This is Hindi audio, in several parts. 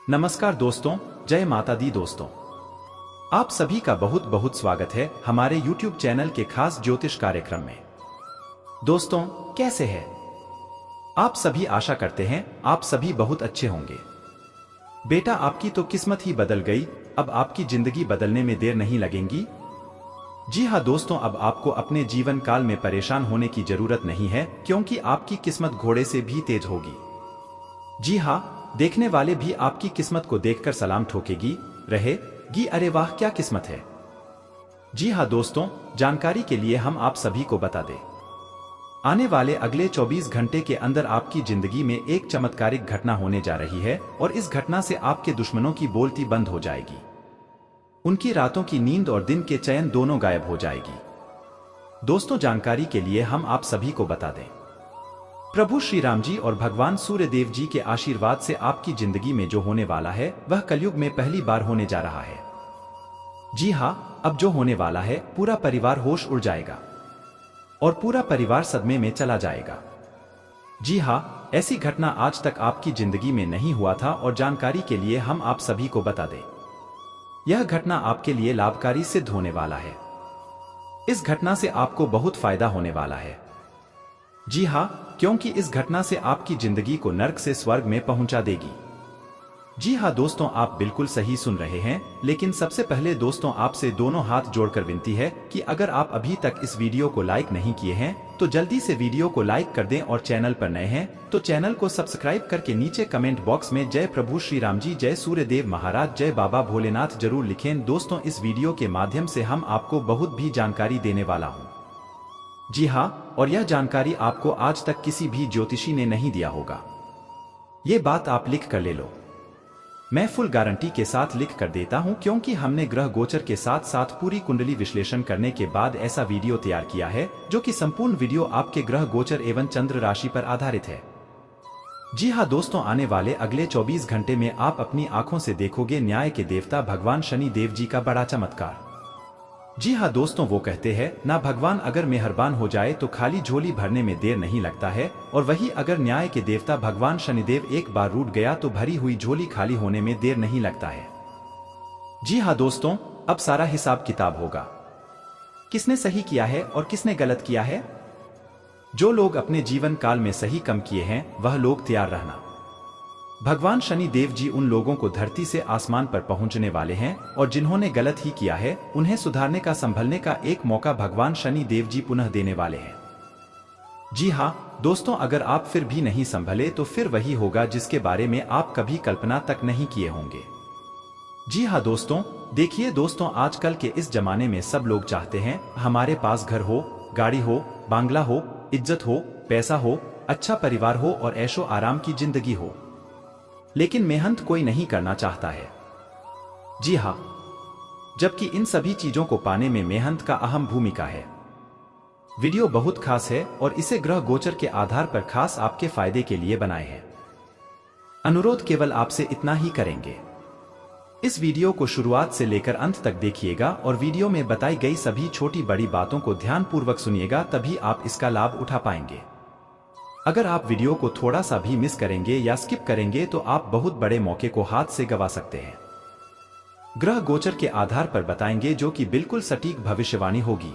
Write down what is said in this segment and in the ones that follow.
नमस्कार दोस्तों, जय माता दी दोस्तों। आप सभी का बहुत बहुत स्वागत है हमारे YouTube चैनल के खास ज्योतिष कार्यक्रम में। दोस्तों, कैसे हैं आप सभी? आशा करते हैं आप सभी बहुत अच्छे होंगे। बेटा, आपकी तो किस्मत ही बदल गई। अब आपकी जिंदगी बदलने में देर नहीं लगेगी। जी हाँ दोस्तों, अब आपको अपने जीवन काल में परेशान होने की जरूरत नहीं है, क्योंकि आपकी किस्मत घोड़े से भी तेज होगी। जी हाँ, देखने वाले भी आपकी किस्मत को देखकर सलाम ठोकेगी रहेगी। अरे वाह, क्या किस्मत है। जी हाँ दोस्तों, जानकारी के लिए हम आप सभी को बता दें, आने वाले अगले 24 घंटे के अंदर आपकी जिंदगी में एक चमत्कारिक घटना होने जा रही है और इस घटना से आपके दुश्मनों की बोलती बंद हो जाएगी। उनकी रातों की नींद और दिन के चैन दोनों गायब हो जाएगी। दोस्तों, जानकारी के लिए हम आप सभी को बता दें, प्रभु श्री राम जी और भगवान सूर्य देव जी के आशीर्वाद से आपकी जिंदगी में जो होने वाला है वह कलयुग में पहली बार होने जा रहा है। जी हाँ, अब जो होने वाला है, पूरा परिवार होश उड़ जाएगा और पूरा परिवार सदमे में चला जाएगा। जी हाँ, ऐसी घटना आज तक आपकी जिंदगी में नहीं हुआ था और जानकारी के लिए हम आप सभी को बता दें, यह घटना आपके लिए लाभकारी सिद्ध होने वाला है। इस घटना से आपको बहुत फायदा होने वाला है। जी हाँ, क्योंकि इस घटना से आपकी जिंदगी को नर्क से स्वर्ग में पहुंचा देगी। जी हाँ दोस्तों, आप बिल्कुल सही सुन रहे हैं। लेकिन सबसे पहले दोस्तों, आपसे दोनों हाथ जोड़कर विनती है कि अगर आप अभी तक इस वीडियो को लाइक नहीं किए हैं तो जल्दी से वीडियो को लाइक कर दें और चैनल पर नए हैं तो चैनल को सब्सक्राइब करके नीचे कमेंट बॉक्स में जय प्रभु श्री राम जी, जय सूर्यदेव महाराज, जय बाबा भोलेनाथ जरूर लिखें। दोस्तों, इस वीडियो के माध्यम से हम आपको बहुत भी जानकारी देने वाला हूँ। जी हाँ, और यह जानकारी आपको आज तक किसी भी ज्योतिषी ने नहीं दिया होगा। ये बात आप लिख कर ले लो। मैं फुल गारंटी के साथ लिख कर देता हूं, क्योंकि हमने ग्रह गोचर के साथ साथ पूरी कुंडली विश्लेषण करने के बाद ऐसा वीडियो तैयार किया है जो कि संपूर्ण वीडियो आपके ग्रह गोचर एवं चंद्र राशि पर आधारित है। जी हाँ दोस्तों, आने वाले अगले 24 घंटे में आप अपनी आंखों से देखोगे न्याय के देवता भगवान शनि देव जी का बड़ा चमत्कार। जी हाँ दोस्तों, वो कहते हैं ना, भगवान अगर मेहरबान हो जाए तो खाली झोली भरने में देर नहीं लगता है, और वही अगर न्याय के देवता भगवान शनिदेव एक बार रूठ गया तो भरी हुई झोली खाली होने में देर नहीं लगता है। जी हाँ दोस्तों, अब सारा हिसाब किताब होगा, किसने सही किया है और किसने गलत किया है। जो लोग अपने जीवन काल में सही कम किए हैं वह लोग तैयार रहना। भगवान शनि देव जी उन लोगों को धरती से आसमान पर पहुंचने वाले हैं और जिन्होंने गलत ही किया है उन्हें सुधारने का, संभलने का एक मौका भगवान शनि देव जी पुनः देने वाले हैं। जी हाँ दोस्तों, अगर आप फिर भी नहीं संभले तो फिर वही होगा जिसके बारे में आप कभी कल्पना तक नहीं किए होंगे। जी हाँ दोस्तों, देखिए दोस्तों, आजकल के इस जमाने में सब लोग चाहते हैं हमारे पास घर हो, गाड़ी हो, बांग्ला हो, इज्जत हो, पैसा हो, अच्छा परिवार हो और ऐशो आराम की जिंदगी हो, लेकिन मेहनत कोई नहीं करना चाहता है। जी हाँ, जबकि इन सभी चीजों को पाने में मेहनत का अहम भूमिका है। वीडियो बहुत खास है और इसे ग्रह गोचर के आधार पर खास आपके फायदे के लिए बनाए हैं। अनुरोध केवल आपसे इतना ही करेंगे, इस वीडियो को शुरुआत से लेकर अंत तक देखिएगा और वीडियो में बताई गई सभी छोटी बड़ी बातों को ध्यानपूर्वक सुनिएगा, तभी आप इसका लाभ उठा पाएंगे। अगर आप वीडियो को थोड़ा सा भी मिस करेंगे या स्किप करेंगे तो आप बहुत बड़े मौके को हाथ से गंवा सकते हैं। ग्रह गोचर के आधार पर बताएंगे जो कि बिल्कुल सटीक भविष्यवाणी होगी।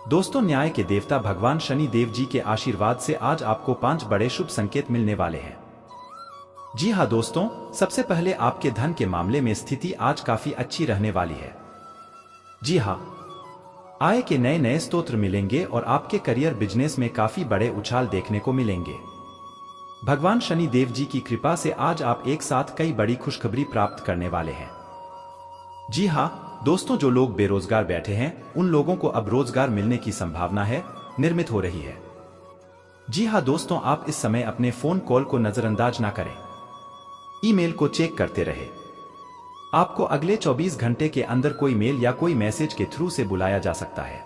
दोस्तों, न्याय के देवता भगवान शनि देव जी के आशीर्वाद से आज आपको 5 बड़े शुभ संकेत मिलने वाले हैं। जी हाँ दोस्तों, सबसे पहले आपके धन के मामले में स्थिति आज काफी अच्छी रहने वाली है। जी हाँ, आय के नए नए स्रोत मिलेंगे और आपके करियर बिजनेस में काफी बड़े उछाल देखने को मिलेंगे। भगवान शनि देव जी की कृपा से आज आप एक साथ कई बड़ी खुशखबरी प्राप्त करने वाले हैं। जी हाँ दोस्तों, जो लोग बेरोजगार बैठे हैं उन लोगों को अब रोजगार मिलने की संभावना है, निर्मित हो रही है। जी हाँ दोस्तों, आप इस समय अपने फोन कॉल को नजरअंदाज ना करें, ईमेल को चेक करते रहे। आपको अगले 24 घंटे के अंदर कोई मेल या कोई मैसेज के थ्रू से बुलाया जा सकता है।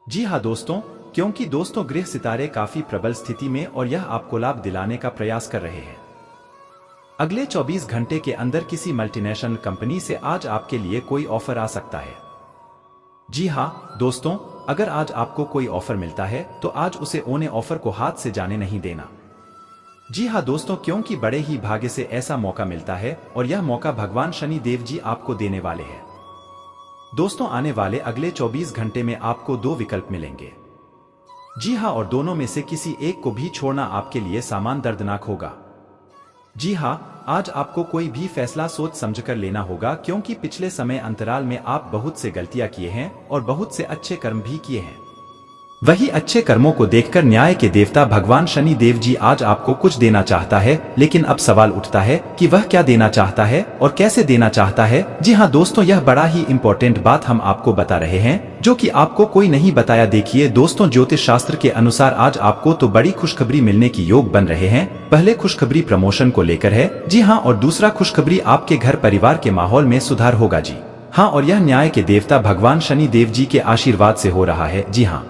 जी हाँ दोस्तों, क्योंकि दोस्तों ग्रह सितारे काफी प्रबल स्थिति में और यह आपको लाभ दिलाने का प्रयास कर रहे हैं। अगले 24 घंटे के अंदर किसी मल्टीनेशनल कंपनी से आज आपके लिए कोई ऑफर आ सकता है। जी हाँ दोस्तों, अगर आज आपको कोई ऑफर मिलता है तो आज उसे ओने ऑफर को हाथ से जाने नहीं देना। जी हाँ दोस्तों, क्योंकि बड़े ही भाग्य से ऐसा मौका मिलता है और यह मौका भगवान शनि देव जी आपको देने वाले हैं। दोस्तों, आने वाले अगले 24 घंटे में आपको दो विकल्प मिलेंगे। जी हाँ, और दोनों में से किसी एक को भी छोड़ना आपके लिए सामान दर्दनाक होगा। जी हाँ, आज आपको कोई भी फैसला सोच समझकर लेना होगा, क्योंकि पिछले समय अंतराल में आप बहुत से गलतियां किए हैं और बहुत से अच्छे कर्म भी किए हैं। वही अच्छे कर्मों को देखकर न्याय के देवता भगवान शनि देव जी आज आपको कुछ देना चाहता है, लेकिन अब सवाल उठता है कि वह क्या देना चाहता है और कैसे देना चाहता है। जी हाँ दोस्तों, यह बड़ा ही इंपॉर्टेंट बात हम आपको बता रहे हैं, जो कि आपको कोई नहीं बताया। देखिए दोस्तों, ज्योतिष शास्त्र के अनुसार आज आपको तो बड़ी खुशखबरी मिलने की योग बन रहे हैं। पहले खुशखबरी प्रमोशन को लेकर है, जी हाँ, और दूसरा खुशखबरी आपके घर परिवार के माहौल में सुधार होगा। जी हाँ, और यह न्याय के देवता भगवान शनि देव जी के आशीर्वाद से हो रहा है। जी हाँ,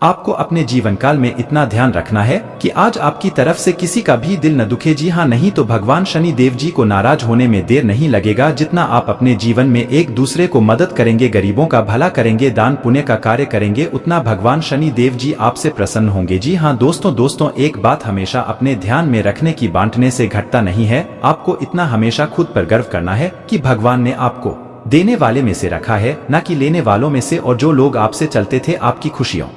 आपको अपने जीवन काल में इतना ध्यान रखना है कि आज आपकी तरफ से किसी का भी दिल न दुखे। जी हाँ, नहीं तो भगवान शनि देव जी को नाराज होने में देर नहीं लगेगा। जितना आप अपने जीवन में एक दूसरे को मदद करेंगे, गरीबों का भला करेंगे, दान पुण्य का कार्य करेंगे, उतना भगवान शनि देव जी आपसे प्रसन्न होंगे। जी हाँ दोस्तों, एक बात हमेशा अपने ध्यान में रखने की, बांटने से घटता नहीं है। आपको इतना हमेशा खुद पर गर्व करना है कि भगवान ने आपको देने वाले में से रखा है, न कि लेने वालों में से। और जो लोग आपसे चलते थे, आपकी खुशियों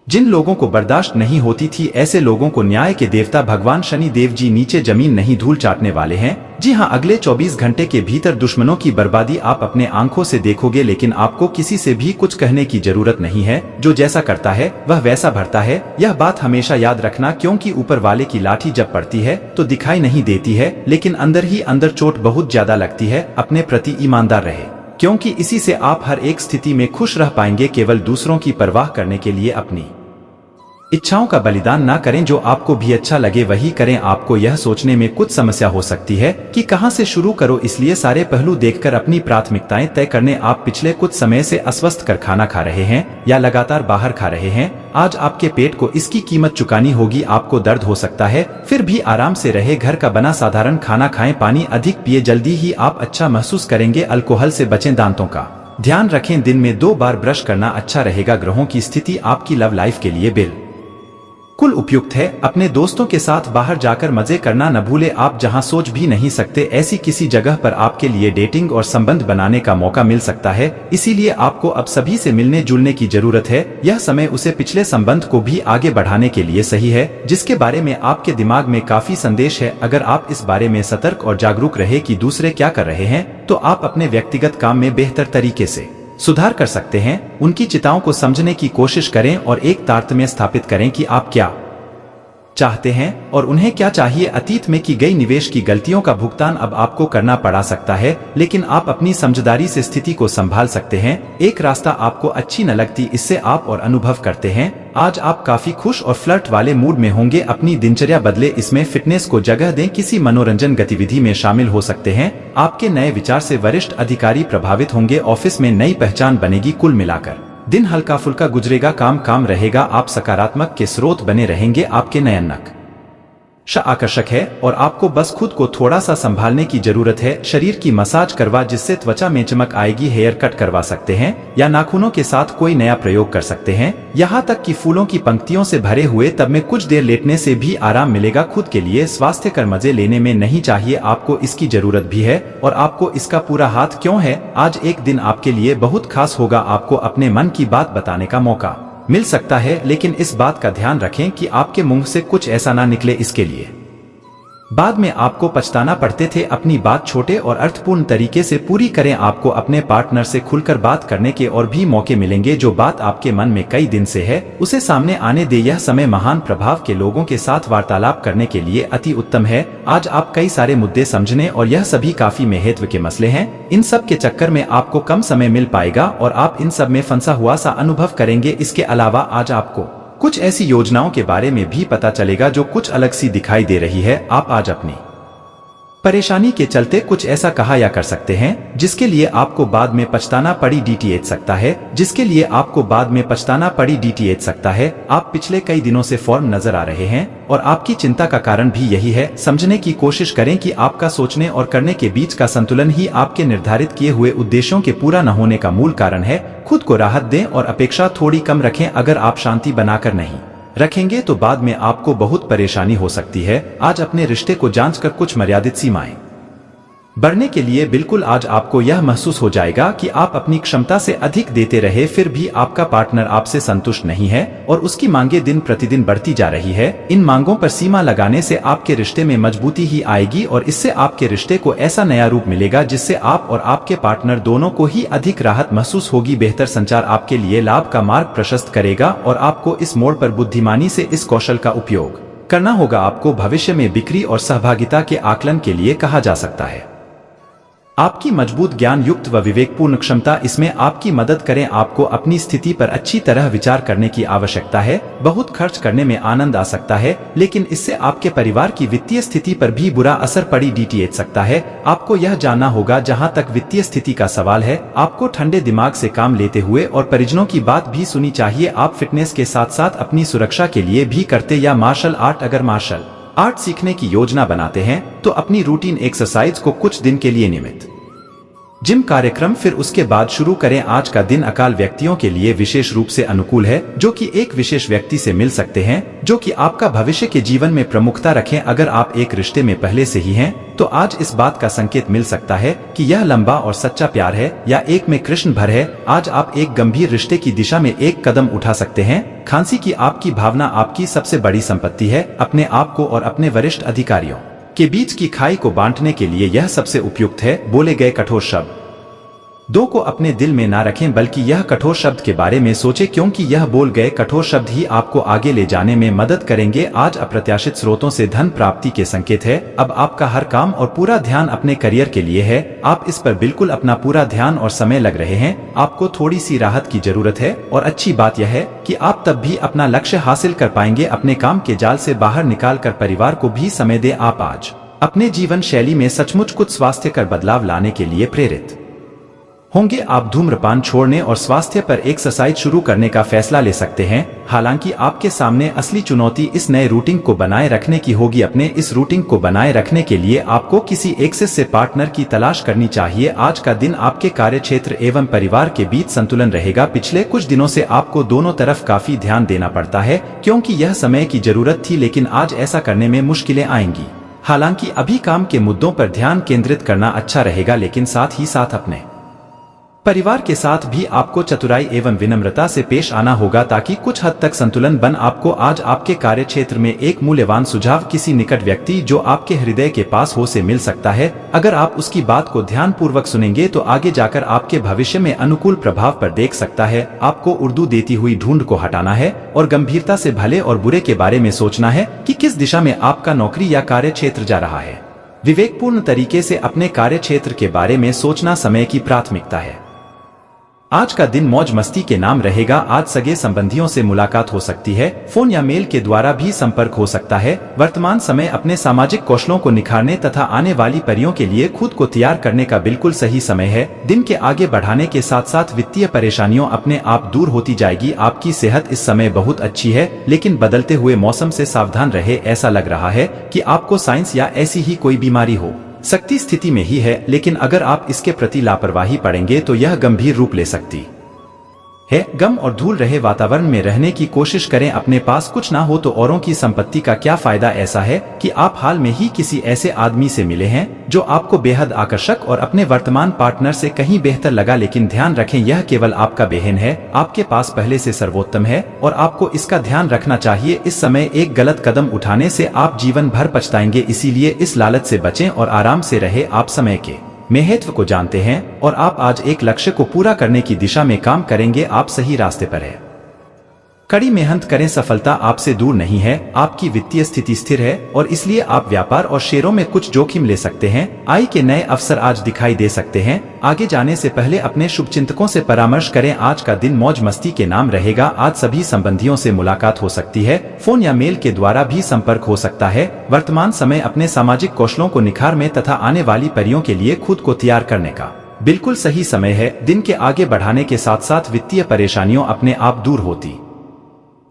जिन लोगों को बर्दाश्त नहीं होती थी, ऐसे लोगों को न्याय के देवता भगवान शनि देव जी नीचे जमीन नहीं धूल चाटने वाले हैं। जी हाँ, अगले 24 घंटे के भीतर दुश्मनों की बर्बादी आप अपने आंखों से देखोगे, लेकिन आपको किसी से भी कुछ कहने की जरूरत नहीं है। जो जैसा करता है वह वैसा भरता है। यह बात हमेशा याद रखना, क्योंकि ऊपर वाले की लाठी जब पड़ती है तो दिखाई नहीं देती है, लेकिन अंदर ही अंदर चोट बहुत ज्यादा लगती है। अपने प्रति ईमानदार रहे, क्योंकि इसी से आप हर एक स्थिति में खुश रह पाएंगे। केवल दूसरों की परवाह करने के लिए अपनी इच्छाओं का बलिदान ना करें। जो आपको भी अच्छा लगे वही करें। आपको यह सोचने में कुछ समस्या हो सकती है कि कहां से शुरू करो, इसलिए सारे पहलू देखकर अपनी प्राथमिकताएं तय करने। आप पिछले कुछ समय से अस्वस्थ कर खाना खा रहे हैं या लगातार बाहर खा रहे हैं। आज आपके पेट को इसकी कीमत चुकानी होगी। आपको दर्द हो सकता है, फिर भी आराम से रहे। घर का बना साधारण खाना खाएं, पानी अधिक पिए, जल्दी ही आप अच्छा महसूस करेंगे। अल्कोहल से बचें, दांतों का ध्यान रखें, दिन में 2 बार ब्रश करना अच्छा रहेगा। ग्रहों की स्थिति आपकी लव लाइफ के लिए कुल उपयुक्त है। अपने दोस्तों के साथ बाहर जाकर मजे करना न भूले। आप जहां सोच भी नहीं सकते, ऐसी किसी जगह पर आपके लिए डेटिंग और संबंध बनाने का मौका मिल सकता है। इसीलिए आपको अब सभी से मिलने जुलने की जरूरत है। यह समय उसे पिछले संबंध को भी आगे बढ़ाने के लिए सही है, जिसके बारे में आपके दिमाग में काफी संदेश है। अगर आप इस बारे में सतर्क और जागरूक रहे कि दूसरे क्या कर रहे हैं, तो आप अपने व्यक्तिगत काम में बेहतर तरीके से सुधार कर सकते हैं। उनकी चिंताओं को समझने की कोशिश करें और एक तारतम्य स्थापित करें कि आप क्या चाहते हैं और उन्हें क्या चाहिए। अतीत में की गई निवेश की गलतियों का भुगतान अब आपको करना पड़ा सकता है, लेकिन आप अपनी समझदारी से स्थिति को संभाल सकते हैं। एक रास्ता आपको अच्छी न लगती, इससे आप और अनुभव करते हैं। आज आप काफी खुश और फ्लर्ट वाले मूड में होंगे। अपनी दिनचर्या बदले, इसमें फिटनेस को जगह दें, किसी मनोरंजन गतिविधि में शामिल हो सकते हैं। आपके नए विचार से वरिष्ठ अधिकारी प्रभावित होंगे। ऑफिस में नई पहचान बनेगी। कुल मिलाकर दिन हल्का फुल्का गुजरेगा। काम रहेगा। आप सकारात्मक के स्रोत बने रहेंगे। आपके नए नक आकर्षक है और आपको बस खुद को थोड़ा सा संभालने की जरूरत है। शरीर की मसाज करवा, जिससे त्वचा में चमक आएगी। हेयर कट करवा सकते हैं या नाखूनों के साथ कोई नया प्रयोग कर सकते हैं। यहाँ तक कि फूलों की पंक्तियों से भरे हुए टब में कुछ देर लेटने से भी आराम मिलेगा। खुद के लिए स्वास्थ्य कर मजे लेने में नहीं चाहिए, आपको इसकी जरूरत भी है और आपको इसका पूरा हाथ क्यों है। आज एक दिन आपके लिए बहुत खास होगा। आपको अपने मन की बात बताने का मौका मिल सकता है, लेकिन इस बात का ध्यान रखें कि आपके मुंह से कुछ ऐसा ना निकले, इसके लिए बाद में आपको पछताना पड़ते थे। अपनी बात छोटे और अर्थपूर्ण तरीके से पूरी करें। आपको अपने पार्टनर से खुलकर बात करने के और भी मौके मिलेंगे। जो बात आपके मन में कई दिन से है, उसे सामने आने दे। यह समय महान प्रभाव के लोगों के साथ वार्तालाप करने के लिए अति उत्तम है। आज आप कई सारे मुद्दे समझने और यह सभी काफी महत्व के मसले हैं। इन सब के चक्कर में आपको कम समय मिल पाएगा और आप इन सब में फंसा हुआ सा अनुभव करेंगे। इसके अलावा आज आपको कुछ ऐसी योजनाओं के बारे में भी पता चलेगा जो कुछ अलग सी दिखाई दे रही है। आप आज अपनी परेशानी के चलते कुछ ऐसा कहा या कर सकते हैं जिसके लिए आपको बाद में पछताना पड़ी। डीटीएच सकता है, जिसके लिए आपको बाद में पछताना पड़ी। डीटीएच सकता है। आप पिछले कई दिनों से फॉर्म नजर आ रहे हैं और आपकी चिंता का कारण भी यही है। समझने की कोशिश करें कि आपका सोचने और करने के बीच का संतुलन ही आपके निर्धारित किए हुए उद्देश्यों के पूरा न होने का मूल कारण है। खुद को राहत दें और अपेक्षा थोड़ी कम रखें। अगर आप शांति बनाकर नहीं रखेंगे तो बाद में आपको बहुत परेशानी हो सकती है। आज अपने रिश्ते को जांचकर कुछ मर्यादित सीमाएं बढ़ने के लिए बिल्कुल आज आपको यह महसूस हो जाएगा कि आप अपनी क्षमता से अधिक देते रहे फिर भी आपका पार्टनर आपसे संतुष्ट नहीं है और उसकी मांगें दिन प्रतिदिन बढ़ती जा रही है। इन मांगों पर सीमा लगाने से आपके रिश्ते में मजबूती ही आएगी और इससे आपके रिश्ते को ऐसा नया रूप मिलेगा जिससे आप और आपके पार्टनर दोनों को ही अधिक राहत महसूस होगी। बेहतर संचार आपके लिए लाभ का मार्ग प्रशस्त करेगा और आपको इस मोड़ पर बुद्धिमानी से इस कौशल का उपयोग करना होगा। आपको भविष्य में बिक्री और सहभागिता के आकलन के लिए कहा जा सकता है। आपकी मजबूत ज्ञान युक्त व विवेकपूर्ण क्षमता इसमें आपकी मदद करें। आपको अपनी स्थिति पर अच्छी तरह विचार करने की आवश्यकता है। बहुत खर्च करने में आनंद आ सकता है लेकिन इससे आपके परिवार की वित्तीय स्थिति पर भी बुरा असर पड़ी डीटीएच सकता है। आपको यह जानना होगा जहां तक वित्तीय स्थिति का सवाल है आपको ठंडे दिमाग से काम लेते हुए और परिजनों की बात भी सुनी चाहिए। आप फिटनेस के साथ साथ अपनी सुरक्षा के लिए भी करते या मार्शल आर्ट अगर मार्शल आर्ट सीखने की योजना बनाते हैं तो अपनी रूटीन एक्सरसाइज को कुछ दिन के लिए नियमित जिम कार्यक्रम फिर उसके बाद शुरू करें। आज का दिन अकाल व्यक्तियों के लिए विशेष रूप से अनुकूल है जो कि एक विशेष व्यक्ति से मिल सकते हैं जो कि आपका भविष्य के जीवन में प्रमुखता रखें। अगर आप एक रिश्ते में पहले से ही हैं तो आज इस बात का संकेत मिल सकता है कि यह लंबा और सच्चा प्यार है या एक में कृष्ण भर है। आज आप एक गंभीर रिश्ते की दिशा में एक कदम उठा सकते हैं। खांसी की आपकी भावना आपकी सबसे बड़ी संपत्ति है। अपने आप को और अपने वरिष्ठ अधिकारियों के बीच की खाई को बांटने के लिए यह सबसे उपयुक्त है। बोले गए कठोर शब्द दो को अपने दिल में ना रखें बल्कि यह कठोर शब्द के बारे में सोचें क्योंकि यह बोल गए कठोर शब्द ही आपको आगे ले जाने में मदद करेंगे। आज अप्रत्याशित स्रोतों से धन प्राप्ति के संकेत है। अब आपका हर काम और पूरा ध्यान अपने करियर के लिए है। आप इस पर बिल्कुल अपना पूरा ध्यान और समय लग रहे हैं। आपको थोड़ी सी राहत की जरूरत है और अच्छी बात यह है कि आप तब भी अपना लक्ष्य हासिल कर पाएंगे। अपने काम के जाल से बाहर निकाल कर परिवार को भी समय दें। आप आज अपने जीवन शैली में सचमुच कुछ स्वास्थ्यकर बदलाव लाने के लिए प्रेरित होंगे। आप धूम्रपान छोड़ने और स्वास्थ्य पर एक्सरसाइज शुरू करने का फैसला ले सकते हैं। हालांकि आपके सामने असली चुनौती इस नए रूटीन को बनाए रखने की होगी। अपने इस रूटीन को बनाए रखने के लिए आपको किसी एक्सेस से पार्टनर की तलाश करनी चाहिए। आज का दिन आपके कार्य क्षेत्र एवं परिवार के बीच संतुलन रहेगा। पिछले कुछ दिनों से आपको दोनों तरफ काफी ध्यान देना पड़ता है क्योंकि यह समय की जरूरत थी लेकिन आज ऐसा करने में मुश्किलें आएंगी। हालांकि अभी काम के मुद्दों पर ध्यान केंद्रित करना अच्छा रहेगा लेकिन साथ ही साथ अपने परिवार के साथ भी आपको चतुराई एवं विनम्रता से पेश आना होगा ताकि कुछ हद तक संतुलन बन। आपको आज आपके कार्य क्षेत्र में एक मूल्यवान सुझाव किसी निकट व्यक्ति जो आपके हृदय के पास हो से मिल सकता है। अगर आप उसकी बात को ध्यान पूर्वक सुनेंगे तो आगे जाकर आपके भविष्य में अनुकूल प्रभाव पर देख सकता है। आपको उर्दू देती हुई ढूंढ को हटाना है और गंभीरता से भले और बुरे के बारे में सोचना है कि किस दिशा में आपका नौकरी या कार्य क्षेत्र जा रहा है। विवेकपूर्ण तरीके से अपने कार्य क्षेत्र के बारे में सोचना समय की प्राथमिकता है। आज का दिन मौज मस्ती के नाम रहेगा। आज सगे संबंधियों से मुलाकात हो सकती है। फोन या मेल के द्वारा भी संपर्क हो सकता है। वर्तमान समय अपने सामाजिक कौशलों को निखारने तथा आने वाली परियों के लिए खुद को तैयार करने का बिल्कुल सही समय है। दिन के आगे बढ़ाने के साथ साथ वित्तीय परेशानियों अपने आप दूर होती जाएगी। आपकी सेहत इस समय बहुत अच्छी है लेकिन बदलते हुए मौसम से सावधान रहे। ऐसा लग रहा है कि आपको साइंस या ऐसी ही कोई बीमारी हो सकती स्थिति में ही है लेकिन अगर आप इसके प्रति लापरवाही पड़ेंगे तो यह गंभीर रूप ले सकती है। गम और धूल रहे वातावरण में रहने की कोशिश करें। अपने पास कुछ ना हो तो औरों की संपत्ति का क्या फायदा। ऐसा है कि आप हाल में ही किसी ऐसे आदमी से मिले हैं जो आपको बेहद आकर्षक और अपने वर्तमान पार्टनर से कहीं बेहतर लगा लेकिन ध्यान रखें यह केवल आपका बेहन है। आपके पास पहले से सर्वोत्तम है और आपको इसका ध्यान रखना चाहिए। इस समय एक गलत कदम उठाने से आप जीवन भर पछताएंगे। इसीलिए इस लालच से बचें और आराम से रहे। आप समय के महत्व को जानते हैं और आप आज एक लक्ष्य को पूरा करने की दिशा में काम करेंगे। आप सही रास्ते पर हैं। कड़ी मेहनत करें, सफलता आपसे दूर नहीं है। आपकी वित्तीय स्थिति स्थिर है और इसलिए आप व्यापार और शेयरों में कुछ जोखिम ले सकते हैं। आय के नए अवसर आज दिखाई दे सकते हैं। आगे जाने से पहले अपने शुभचिंतकों से परामर्श करें। आज का दिन मौज मस्ती के नाम रहेगा। आज सभी संबंधियों से मुलाकात हो सकती है। फोन या मेल के द्वारा भी संपर्क हो सकता है। वर्तमान समय अपने सामाजिक कौशलों को निखारने तथा आने वाली परियों के लिए खुद को तैयार करने का बिल्कुल सही समय है। दिन के आगे बढ़ाने के साथ साथ वित्तीय परेशानियों अपने आप दूर होती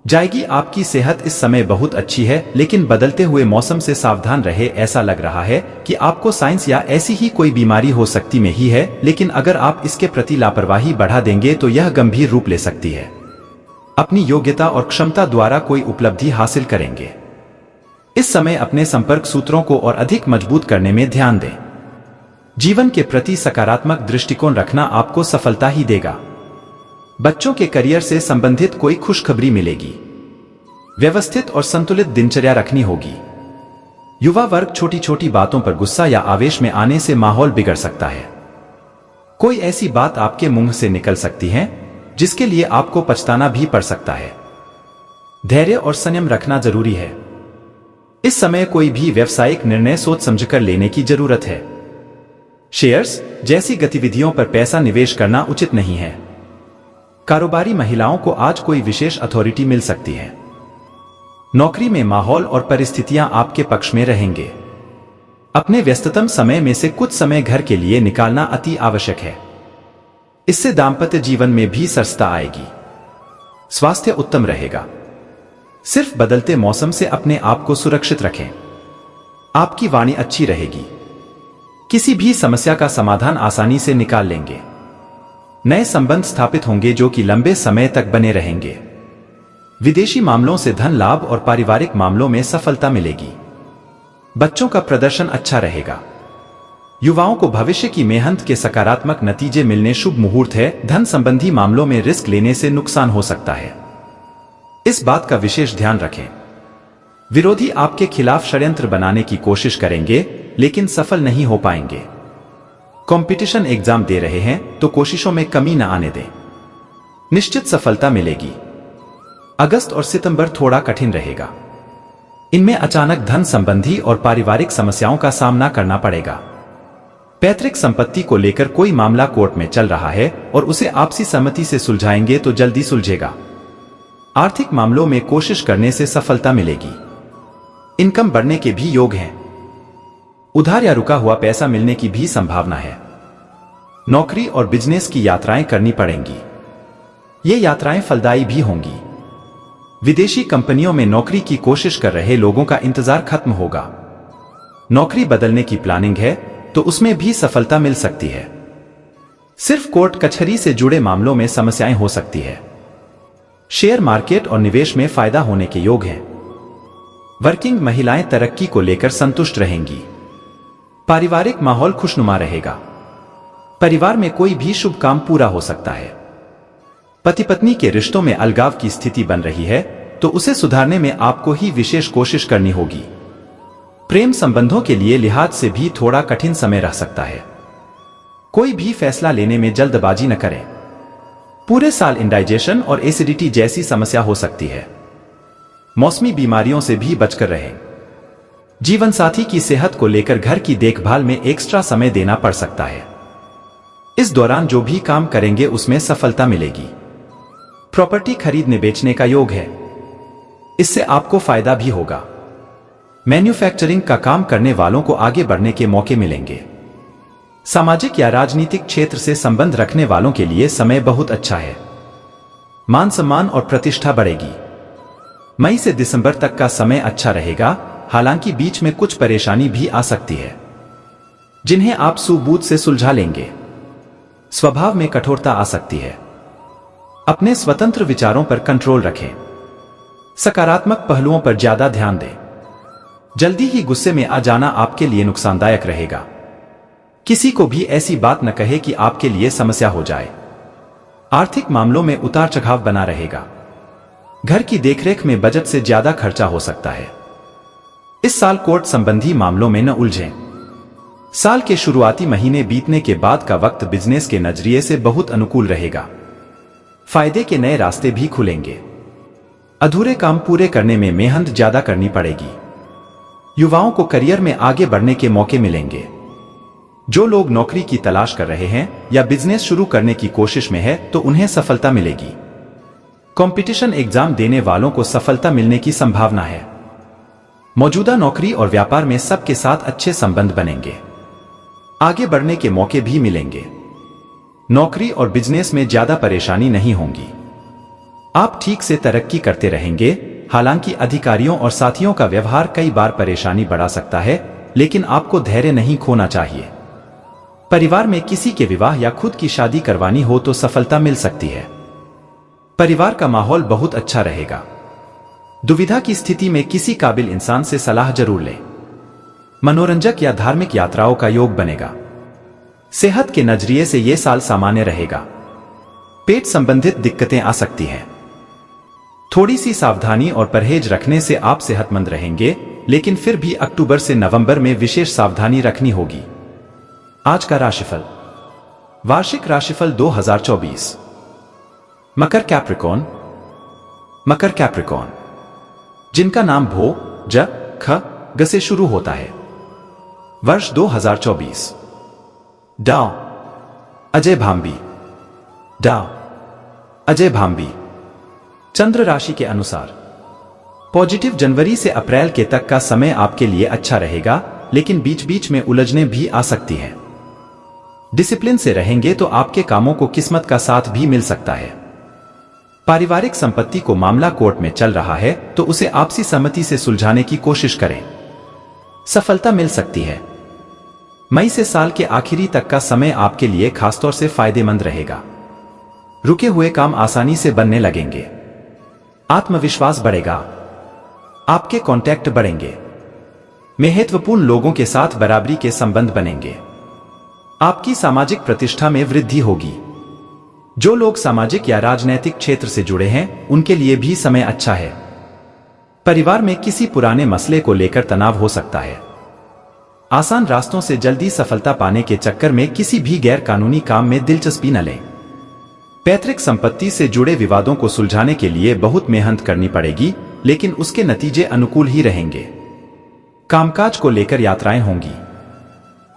जाएगी। आपकी सेहत इस समय बहुत अच्छी है लेकिन बदलते हुए मौसम से सावधान रहे। ऐसा लग रहा है कि आपको साइंस या ऐसी ही कोई बीमारी हो सकती में ही है लेकिन अगर आप इसके प्रति लापरवाही बढ़ा देंगे तो यह गंभीर रूप ले सकती है। अपनी योग्यता और क्षमता द्वारा कोई उपलब्धि हासिल करेंगे। इस समय अपने संपर्क सूत्रों को और अधिक मजबूत करने में ध्यान दें। जीवन के प्रति सकारात्मक दृष्टिकोण रखना आपको सफलता ही देगा। बच्चों के करियर से संबंधित कोई खुशखबरी मिलेगी। व्यवस्थित और संतुलित दिनचर्या रखनी होगी। युवा वर्ग छोटी छोटी बातों पर गुस्सा या आवेश में आने से माहौल बिगड़ सकता है। कोई ऐसी बात आपके मुंह से निकल सकती है जिसके लिए आपको पछताना भी पड़ सकता है। धैर्य और संयम रखना जरूरी है। इस समय कोई भी व्यावसायिक निर्णय सोच समझकर लेने की जरूरत है। शेयर्स जैसी गतिविधियों पर पैसा निवेश करना उचित नहीं है। कारोबारी महिलाओं को आज कोई विशेष अथॉरिटी मिल सकती है। नौकरी में माहौल और परिस्थितियां आपके पक्ष में रहेंगे। अपने व्यस्ततम समय में से कुछ समय घर के लिए निकालना अति आवश्यक है। इससे दांपत्य जीवन में भी सरसता आएगी। स्वास्थ्य उत्तम रहेगा। सिर्फ बदलते मौसम से अपने आप को सुरक्षित रखें। आपकी वाणी अच्छी रहेगी। किसी भी समस्या का समाधान आसानी से निकाल लेंगे। नए संबंध स्थापित होंगे जो कि लंबे समय तक बने रहेंगे। विदेशी मामलों से धन लाभ और पारिवारिक मामलों में सफलता मिलेगी। बच्चों का प्रदर्शन अच्छा रहेगा। युवाओं को भविष्य की मेहनत के सकारात्मक नतीजे मिलने शुभ मुहूर्त है। धन संबंधी मामलों में रिस्क लेने से नुकसान हो सकता है। इस बात का विशेष ध्यान रखें। विरोधी आपके खिलाफ षड्यंत्र बनाने की कोशिश करेंगे लेकिन सफल नहीं हो पाएंगे। कंपटीशन एग्जाम दे रहे हैं तो कोशिशों में कमी न आने दें। निश्चित सफलता मिलेगी। अगस्त और सितंबर थोड़ा कठिन रहेगा। इनमें अचानक धन संबंधी और पारिवारिक समस्याओं का सामना करना पड़ेगा। पैतृक संपत्ति को लेकर कोई मामला कोर्ट में चल रहा है और उसे आपसी सहमति से सुलझाएंगे तो जल्दी सुलझेगा। आर्थिक मामलों में कोशिश करने से सफलता मिलेगी। इनकम बढ़ने के भी योग हैं। उधार या रुका हुआ पैसा मिलने की भी संभावना है। नौकरी और बिजनेस की यात्राएं करनी पड़ेंगी। ये यात्राएं फलदायी भी होंगी। विदेशी कंपनियों में नौकरी की कोशिश कर रहे लोगों का इंतजार खत्म होगा। नौकरी बदलने की प्लानिंग है तो उसमें भी सफलता मिल सकती है। सिर्फ कोर्ट कचहरी से जुड़े मामलों में समस्याएं हो सकती है। शेयर मार्केट और निवेश में फायदा होने के योग हैं। वर्किंग महिलाएं तरक्की को लेकर संतुष्ट रहेंगी। पारिवारिक माहौल खुशनुमा रहेगा। परिवार में कोई भी शुभ काम पूरा हो सकता है। पति पत्नी के रिश्तों में अलगाव की स्थिति बन रही है तो उसे सुधारने में आपको ही विशेष कोशिश करनी होगी। प्रेम संबंधों के लिए लिहाज से भी थोड़ा कठिन समय रह सकता है। कोई भी फैसला लेने में जल्दबाजी न करें। पूरे साल इंडाइजेशन और एसिडिटी जैसी समस्या हो सकती है। मौसमी बीमारियों से भी बचकर रहें। जीवन साथी की सेहत को लेकर घर की देखभाल में एक्स्ट्रा समय देना पड़ सकता है। इस दौरान जो भी काम करेंगे उसमें सफलता मिलेगी। प्रॉपर्टी खरीदने बेचने का योग है। इससे आपको फायदा भी होगा। मैन्युफैक्चरिंग का काम करने वालों को आगे बढ़ने के मौके मिलेंगे। सामाजिक या राजनीतिक क्षेत्र से संबंध रखने वालों के लिए समय बहुत अच्छा है। मान सम्मान और प्रतिष्ठा बढ़ेगी। मई से दिसंबर तक का समय अच्छा रहेगा, हालांकि बीच में कुछ परेशानी भी आ सकती है जिन्हें आप सूझबूझ से सुलझा लेंगे। स्वभाव में कठोरता आ सकती है। अपने स्वतंत्र विचारों पर कंट्रोल रखें। सकारात्मक पहलुओं पर ज्यादा ध्यान दें। जल्दी ही गुस्से में आ जाना आपके लिए नुकसानदायक रहेगा। किसी को भी ऐसी बात न कहे कि आपके लिए समस्या हो जाए। आर्थिक मामलों में उतार चढ़ाव बना रहेगा। घर की देखरेख में बजट से ज्यादा खर्चा हो सकता है। इस साल कोर्ट संबंधी मामलों में न उलझें। साल के शुरुआती महीने बीतने के बाद का वक्त बिजनेस के नजरिए से बहुत अनुकूल रहेगा। फायदे के नए रास्ते भी खुलेंगे। अधूरे काम पूरे करने में मेहनत ज्यादा करनी पड़ेगी। युवाओं को करियर में आगे बढ़ने के मौके मिलेंगे। जो लोग नौकरी की तलाश कर रहे हैं या बिजनेस शुरू करने की कोशिश में है तो उन्हें सफलता मिलेगी। कंपटीशन एग्जाम देने वालों को सफलता मिलने की संभावना है। मौजूदा नौकरी और व्यापार में सबके साथ अच्छे संबंध बनेंगे। आगे बढ़ने के मौके भी मिलेंगे। नौकरी और बिजनेस में ज्यादा परेशानी नहीं होगी। आप ठीक से तरक्की करते रहेंगे। हालांकि अधिकारियों और साथियों का व्यवहार कई बार परेशानी बढ़ा सकता है, लेकिन आपको धैर्य नहीं खोना चाहिए। परिवार में किसी के विवाह या खुद की शादी करवानी हो तो सफलता मिल सकती है। परिवार का माहौल बहुत अच्छा रहेगा। दुविधा की स्थिति में किसी काबिल इंसान से सलाह जरूर लें। मनोरंजक या धार्मिक यात्राओं का योग बनेगा। सेहत के नजरिए से यह साल सामान्य रहेगा। पेट संबंधित दिक्कतें आ सकती हैं। थोड़ी सी सावधानी और परहेज रखने से आप सेहतमंद रहेंगे, लेकिन फिर भी अक्टूबर से नवंबर में विशेष सावधानी रखनी होगी। आज का राशिफल। वार्षिक राशिफल 2024। मकर कैप्रिकॉर्न। मकर कैप्रिकॉर्न जिनका नाम भो, ज, ख, ग से शुरू होता है। वर्ष 2024। डा अजय भांबी। डा अजय भांबी। चंद्र राशि के अनुसार पॉजिटिव जनवरी से अप्रैल के तक का समय आपके लिए अच्छा रहेगा, लेकिन बीच बीच में उलझने भी आ सकती हैं। डिसिप्लिन से रहेंगे तो आपके कामों को किस्मत का साथ भी मिल सकता है। पारिवारिक संपत्ति को मामला कोर्ट में चल रहा है तो उसे आपसी सहमति से सुलझाने की कोशिश करें। सफलता मिल सकती है। मई से साल के आखिरी तक का समय आपके लिए खासतौर से फायदेमंद रहेगा। रुके हुए काम आसानी से बनने लगेंगे। आत्मविश्वास बढ़ेगा। आपके कॉन्टैक्ट बढ़ेंगे। महत्वपूर्ण लोगों के साथ बराबरी के संबंध बनेंगे। आपकी सामाजिक प्रतिष्ठा में वृद्धि होगी। जो लोग सामाजिक या राजनैतिक क्षेत्र से जुड़े हैं उनके लिए भी समय अच्छा है। परिवार में किसी पुराने मसले को लेकर तनाव हो सकता है। आसान रास्तों से जल्दी सफलता पाने के चक्कर में किसी भी गैर कानूनी काम में दिलचस्पी न लें। पैतृक संपत्ति से जुड़े विवादों को सुलझाने के लिए बहुत मेहनत करनी पड़ेगी, लेकिन उसके नतीजे अनुकूल ही रहेंगे। कामकाज को लेकर यात्राएं होंगी।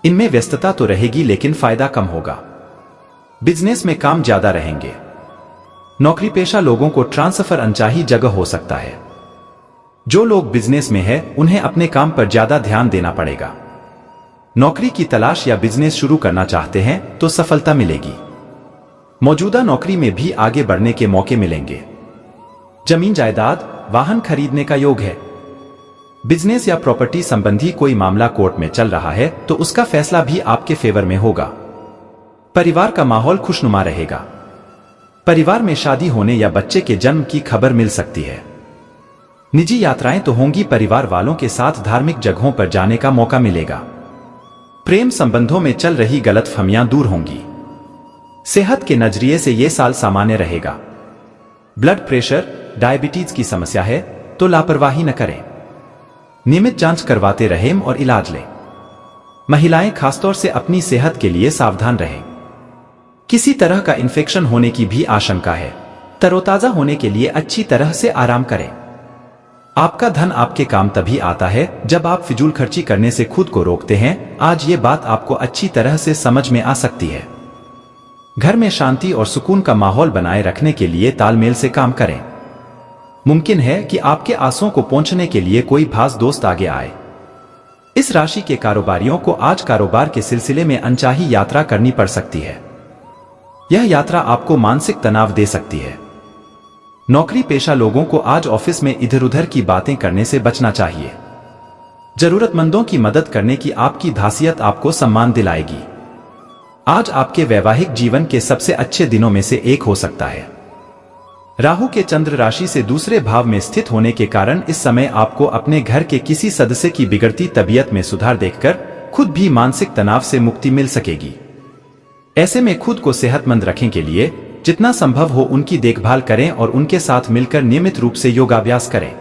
इनमें व्यस्तता तो रहेगी, लेकिन फायदा कम होगा। बिजनेस में काम ज्यादा रहेंगे। नौकरी पेशा लोगों को ट्रांसफर अनचाही जगह हो सकता है। जो लोग बिजनेस में हैं, उन्हें अपने काम पर ज्यादा ध्यान देना पड़ेगा। नौकरी की तलाश या बिजनेस शुरू करना चाहते हैं तो सफलता मिलेगी। मौजूदा नौकरी में भी आगे बढ़ने के मौके मिलेंगे। जमीन जायदाद, वाहन खरीदने का योग है। बिजनेस या प्रॉपर्टी संबंधी कोई मामला कोर्ट में चल रहा है तो उसका फैसला भी आपके फेवर में होगा। परिवार का माहौल खुशनुमा रहेगा। परिवार में शादी होने या बच्चे के जन्म की खबर मिल सकती है। निजी यात्राएं तो होंगी। परिवार वालों के साथ धार्मिक जगहों पर जाने का मौका मिलेगा। प्रेम संबंधों में चल रही गलतफहमियां दूर होंगी। सेहत के नजरिए से यह साल सामान्य रहेगा। ब्लड प्रेशर, डायबिटीज की समस्या है तो लापरवाही न करें। नियमित जांच करवाते रहें और इलाज लें। महिलाएं खासतौर से अपनी सेहत के लिए सावधान रहें। किसी तरह का इन्फेक्शन होने की भी आशंका है। तरोताजा होने के लिए अच्छी तरह से आराम करें। आपका धन आपके काम तभी आता है जब आप फिजूल खर्ची करने से खुद को रोकते हैं। आज ये बात आपको अच्छी तरह से समझ में आ सकती है। घर में शांति और सुकून का माहौल बनाए रखने के लिए तालमेल से काम करें। मुमकिन है कि आपके आसों को पहुंचने के लिए कोई खास दोस्त आगे आए। इस राशि के कारोबारियों को आज कारोबार के सिलसिले में अनचाही यात्रा करनी पड़ सकती है। यह यात्रा आपको मानसिक तनाव दे सकती है। नौकरी पेशा लोगों को आज ऑफिस में इधर उधर की बातें करने से बचना चाहिए। जरूरतमंदों की मदद करने की आपकी धासियत आपको सम्मान दिलाएगी। आज आपके वैवाहिक जीवन के सबसे अच्छे दिनों में से एक हो सकता है। राहु के चंद्र राशि से दूसरे भाव में स्थित होने के कारण इस समय आपको अपने घर के किसी सदस्य की बिगड़ती तबीयत में सुधार देखकर खुद भी मानसिक तनाव से मुक्ति मिल सकेगी। ऐसे में खुद को सेहतमंद रखने के लिए जितना संभव हो उनकी देखभाल करें और उनके साथ मिलकर नियमित रूप से योगाभ्यास करें।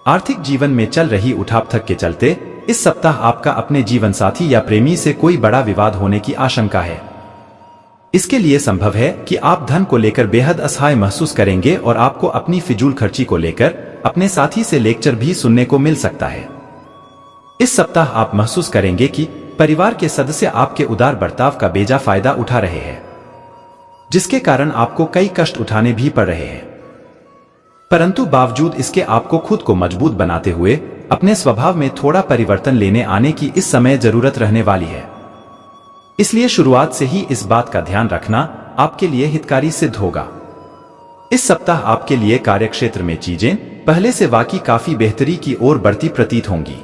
आर्थिक जीवन में चल रही उठापटक के चलते इस सप्ताह आपका अपने जीवन साथी या प्रेमी से कोई बड़ा विवाद होने की आशंका है। इसके लिए संभव है कि आप धन को लेकर बेहद असहाय महसूस करेंगे और आपको अपनी फिजूल खर्ची को लेकर अपने साथी से लेक्चर भी सुनने को मिल सकता है। इस सप्ताह आप महसूस करेंगे कि परिवार के सदस्य आपके उदार बर्ताव का बेजा फायदा उठा रहे हैं, जिसके कारण आपको कई कष्ट उठाने भी पड़ रहे हैं। परंतु बावजूद इसके आपको खुद को मजबूत बनाते हुए अपने स्वभाव में थोड़ा परिवर्तन लेने आने की इस समय जरूरत रहने वाली है। इसलिए शुरुआत से ही इस बात का ध्यान रखना आपके लिए हितकारी सिद्ध होगा। इस सप्ताह आपके लिए कार्यक्षेत्र में चीजें पहले से वाकई काफी बेहतरी की ओर बढ़ती प्रतीत होंगी।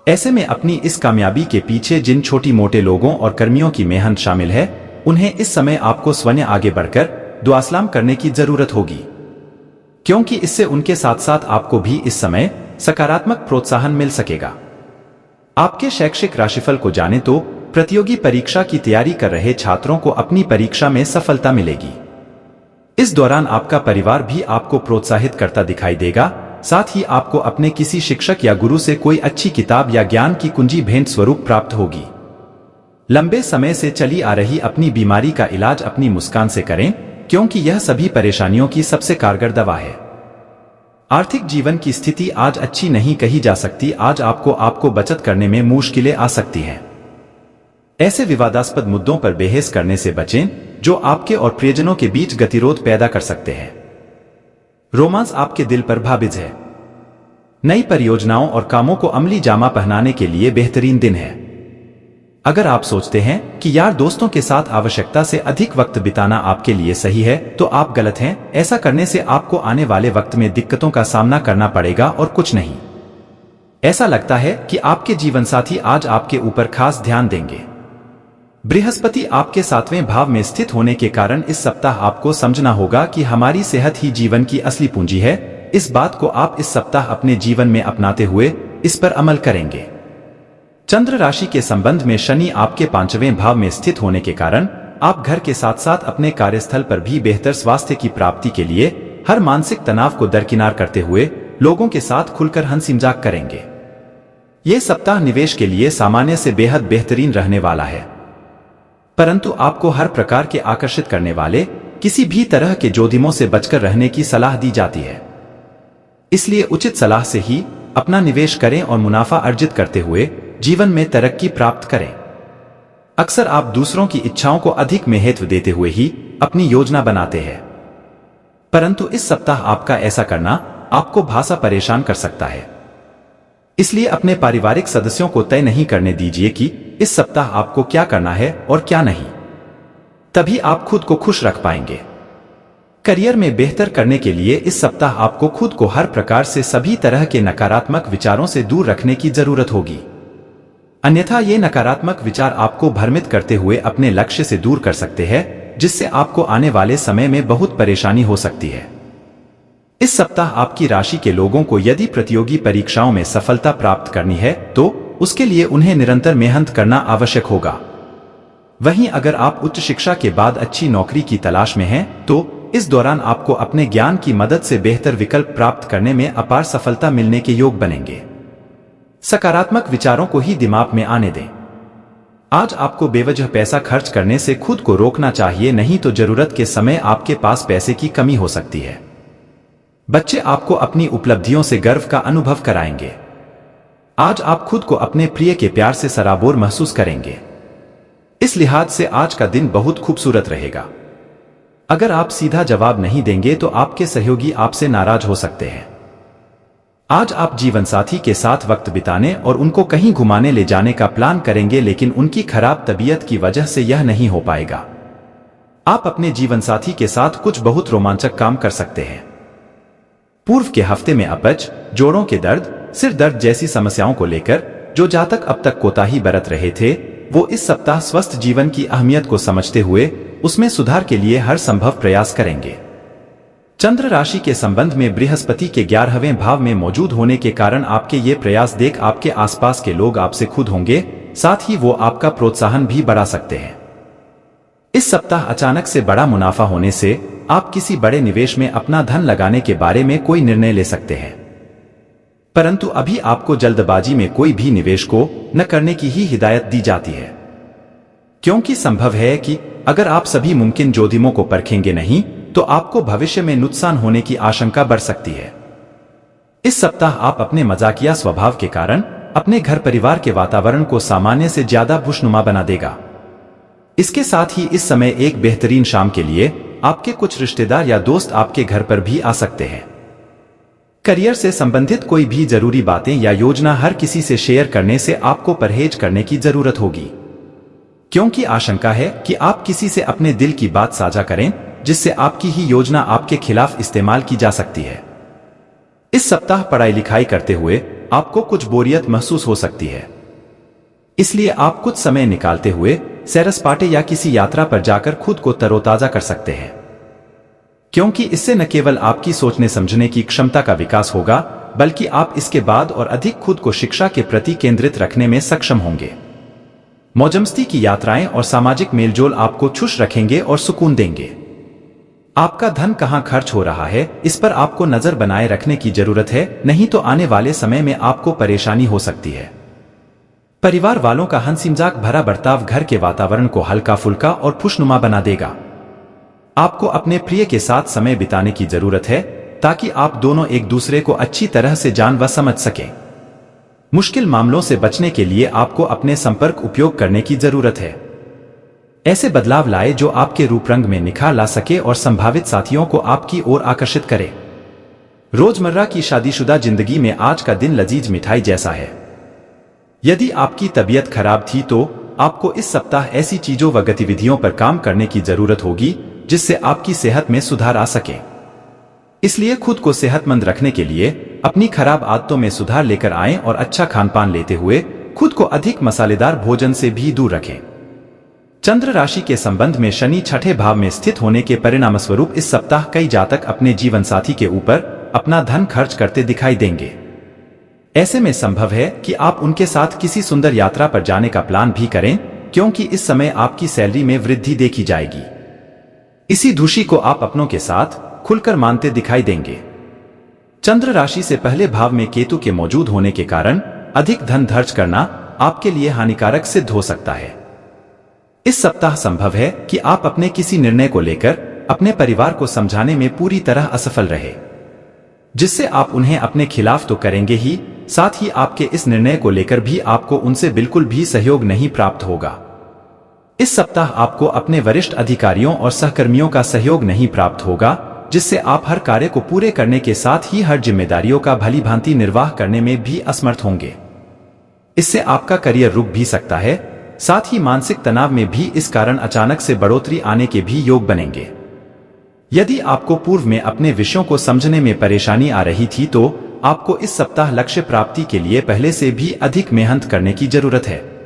ऐसे में अपनी इस कामयाबी के पीछे जिन छोटी मोटे लोगों और कर्मियों की मेहनत शामिल है, उन्हें इस समय आपको स्वयं आगे बढ़कर दुआसलाम करने की जरूरत होगी, क्योंकि इससे उनके साथ साथ आपको भी इस समय सकारात्मक प्रोत्साहन मिल सकेगा। आपके शैक्षिक राशिफल को जाने तो प्रतियोगी परीक्षा की तैयारी कर रहे छात्रों को अपनी परीक्षा में सफलता मिलेगी। इस दौरान आपका परिवार भी आपको प्रोत्साहित करता दिखाई देगा। साथ ही आपको अपने किसी शिक्षक या गुरु से कोई अच्छी किताब या ज्ञान की कुंजी भेंट स्वरूप प्राप्त होगी। लंबे समय से चली आ रही अपनी बीमारी का इलाज अपनी मुस्कान से करें, क्योंकि यह सभी परेशानियों की सबसे कारगर दवा है। आर्थिक जीवन की स्थिति आज अच्छी नहीं कही जा सकती। आज आपको बचत करने में मुश्किलें आ सकती हैं। ऐसे विवादास्पद मुद्दों पर बहस करने से बचें जो आपके और प्रियजनों के बीच गतिरोध पैदा कर सकते हैं। रोमांस आपके दिल पर भाबिज है। नई परियोजनाओं और कामों को अमली जामा पहनाने के लिए बेहतरीन दिन है। अगर आप सोचते हैं कि यार दोस्तों के साथ आवश्यकता से अधिक वक्त बिताना आपके लिए सही है, तो आप गलत हैं। ऐसा करने से आपको आने वाले वक्त में दिक्कतों का सामना करना पड़ेगा और कुछ नहीं। ऐसा लगता है कि आपके जीवनसाथी आज आपके ऊपर खास ध्यान देंगे। बृहस्पति आपके 7वें भाव में स्थित होने के कारण इस सप्ताह आपको समझना होगा कि हमारी सेहत ही जीवन की असली पूंजी है। इस बात को आप इस सप्ताह अपने जीवन में अपनाते हुए इस पर अमल करेंगे। चंद्र राशि के संबंध में शनि आपके 5वें भाव में स्थित होने के कारण आप घर के साथ साथ अपने कार्यस्थल पर भी बेहतर स्वास्थ्य की प्राप्ति के लिए हर मानसिक तनाव को दरकिनार करते हुए लोगों के साथ खुलकर हंसी मजाक करेंगे। ये सप्ताह निवेश के लिए सामान्य से बेहद बेहतरीन रहने वाला है, परंतु आपको हर प्रकार के आकर्षित करने वाले किसी भी तरह के जोखिमों से बचकर रहने की सलाह दी जाती है। इसलिए उचित सलाह से ही अपना निवेश करें और मुनाफा अर्जित करते हुए जीवन में तरक्की प्राप्त करें। अक्सर आप दूसरों की इच्छाओं को अधिक महत्व देते हुए ही अपनी योजना बनाते हैं, परंतु इस सप्ताह आपका ऐसा करना आपको भासा परेशान कर सकता है। इसलिए अपने पारिवारिक सदस्यों को तय नहीं करने दीजिए कि इस सप्ताह आपको क्या करना है और क्या नहीं। तभी आप खुद को खुश रख पाएंगे। करियर में बेहतर करने के लिए इस सप्ताह आपको खुद को हर प्रकार से सभी तरह के नकारात्मक विचारों से दूर रखने की जरूरत होगी, अन्यथा ये नकारात्मक विचार आपको भ्रमित करते हुए अपने लक्ष्य से दूर कर सकते हैं, जिससे आपको आने वाले समय में बहुत परेशानी हो सकती है। इस सप्ताह आपकी राशि के लोगों को यदि प्रतियोगी परीक्षाओं में सफलता प्राप्त करनी है तो उसके लिए उन्हें निरंतर मेहनत करना आवश्यक होगा। वहीं अगर आप उच्च शिक्षा के बाद अच्छी नौकरी की तलाश में हैं, तो इस दौरान आपको अपने ज्ञान की मदद से बेहतर विकल्प प्राप्त करने में अपार सफलता मिलने के योग बनेंगे। सकारात्मक विचारों को ही दिमाग में आने दें। आज आपको बेवजह पैसा खर्च करने से खुद को रोकना चाहिए, नहीं तो जरूरत के समय आपके पास पैसे की कमी हो सकती है। बच्चे आपको अपनी उपलब्धियों से गर्व का अनुभव कराएंगे। आज आप खुद को अपने प्रिय के प्यार से सराबोर महसूस करेंगे। इस लिहाज से आज का दिन बहुत खूबसूरत रहेगा। अगर आप सीधा जवाब नहीं देंगे तो आपके सहयोगी आपसे नाराज हो सकते हैं। आज आप जीवनसाथी के साथ वक्त बिताने और उनको कहीं घुमाने ले जाने का प्लान करेंगे, लेकिन उनकी खराब तबीयत की वजह से यह नहीं हो पाएगा। आप अपने जीवनसाथी के साथ कुछ बहुत रोमांचक काम कर सकते हैं। पूर्व के हफ्ते में अपच, जोड़ों के दर्द, सिर दर्द जैसी समस्याओं को लेकर जो जातक अब तक कोताही बरत रहे थे, वो इस सप्ताह स्वस्थ जीवन की अहमियत को समझते हुए उसमें सुधार के लिए हर संभव प्रयास करेंगे। चंद्र राशि के संबंध में बृहस्पति के 11वें भाव में मौजूद होने के कारण आपके ये प्रयास देख आपके आसपास के लोग आपसे खुश होंगे, साथ ही वो आपका प्रोत्साहन भी बढ़ा सकते हैं। इस सप्ताह अचानक से बड़ा मुनाफा होने से आप किसी बड़े निवेश में अपना धन लगाने के बारे में कोई निर्णय ले सकते हैं, परंतु अभी आपको जल्दबाजी में कोई भी निवेश को न करने की ही हिदायत दी जाती है, क्योंकि संभव है कि अगर आप सभी मुमकिन जोखिमों को परखेंगे नहीं तो आपको भविष्य में नुकसान होने की आशंका बढ़ सकती है। इस सप्ताह आप अपने मजाकिया स्वभाव के कारण अपने घर परिवार के वातावरण को सामान्य से ज्यादा खुशनुमा बना देगा। इसके साथ ही इस समय एक बेहतरीन शाम के लिए आपके कुछ रिश्तेदार या दोस्त आपके घर पर भी आ सकते हैं। करियर से संबंधित कोई भी जरूरी बातें या योजना हर किसी से शेयर करने से आपको परहेज करने की जरूरत होगी, क्योंकि आशंका है कि आप किसी से अपने दिल की बात साझा करें, जिससे आपकी ही योजना आपके खिलाफ इस्तेमाल की जा सकती है। इस सप्ताह पढ़ाई लिखाई करते हुए आपको कुछ बोरियत महसूस हो सकती है, इसलिए आप कुछ समय निकालते हुए सैर सपाटे या किसी यात्रा पर जाकर खुद को तरोताजा कर सकते हैं। क्योंकि इससे न केवल आपकी सोचने समझने की क्षमता का विकास होगा, बल्कि आप इसके बाद और अधिक खुद को शिक्षा के प्रति केंद्रित रखने में सक्षम होंगे। मौजमस्ती की यात्राएं और सामाजिक मेलजोल आपको खुश रखेंगे और सुकून देंगे। आपका धन कहां खर्च हो रहा है, इस पर आपको नजर बनाए रखने की जरूरत है, नहीं तो आने वाले समय में आपको परेशानी हो सकती है। परिवार वालों का हंसी मजाक भरा बर्ताव घर के वातावरण को हल्का फुल्का और खुशनुमा बना देगा। आपको अपने प्रिय के साथ समय बिताने की जरूरत है ताकि आप दोनों एक दूसरे को अच्छी तरह से जान व समझ सकें। मुश्किल मामलों से बचने के लिए आपको अपने संपर्क उपयोग करने की जरूरत है। ऐसे बदलाव लाए जो आपके रूप रंग में निखार ला सके और संभावित साथियों को आपकी ओर आकर्षित करे। रोजमर्रा की शादीशुदा जिंदगी में आज का दिन लजीज मिठाई जैसा है। यदि आपकी तबीयत खराब थी तो आपको इस सप्ताह ऐसी चीजों व गतिविधियों पर काम करने की जरूरत होगी जिससे आपकी सेहत में सुधार आ सके। इसलिए खुद को सेहतमंद रखने के लिए अपनी खराब आदतों में सुधार लेकर आएं और अच्छा खानपान लेते हुए खुद को अधिक मसालेदार भोजन से भी दूर रखें। चंद्र राशि के संबंध में शनि छठे भाव में स्थित होने के परिणामस्वरूप इस सप्ताह कई जातक अपने जीवन साथी के ऊपर अपना धन खर्च करते दिखाई देंगे। ऐसे में संभव है कि आप उनके साथ किसी सुंदर यात्रा पर जाने का प्लान भी करें, क्योंकि इस समय आपकी सैलरी में वृद्धि देखी जाएगी। इसी खुशी को आप अपनों के साथ खुलकर मानते दिखाई देंगे। चंद्र राशि से पहले भाव में केतु के मौजूद होने के कारण अधिक धन खर्च करना आपके लिए हानिकारक सिद्ध हो सकता है। इस सप्ताह संभव है कि आप अपने किसी निर्णय को लेकर अपने परिवार को समझाने में पूरी तरह असफल रहे, जिससे आप उन्हें अपने खिलाफ तो करेंगे ही, साथ ही आपके इस निर्णय को लेकर भी आपको उनसे बिल्कुल भी सहयोग नहीं प्राप्त होगा। इस सप्ताह आपको अपने वरिष्ठ अधिकारियों और सहकर्मियों का सहयोग नहीं प्राप्त होगा, जिससे आप हर कार्य को पूरे करने के साथ ही हर जिम्मेदारियों का भली भांति निर्वाह करने में भी असमर्थ होंगे। इससे आपका करियर रुक भी सकता है, साथ ही मानसिक तनाव में भी इस कारण अचानक से बढ़ोतरी आने के भी योग बनेंगे। यदि आपको पूर्व में अपने विषयों को समझने में परेशानी आ रही थी तो आपको इस सप्ताह लक्ष्य प्राप्ति के लिए पहले से भी अधिक मेहनत करने की जरूरत है।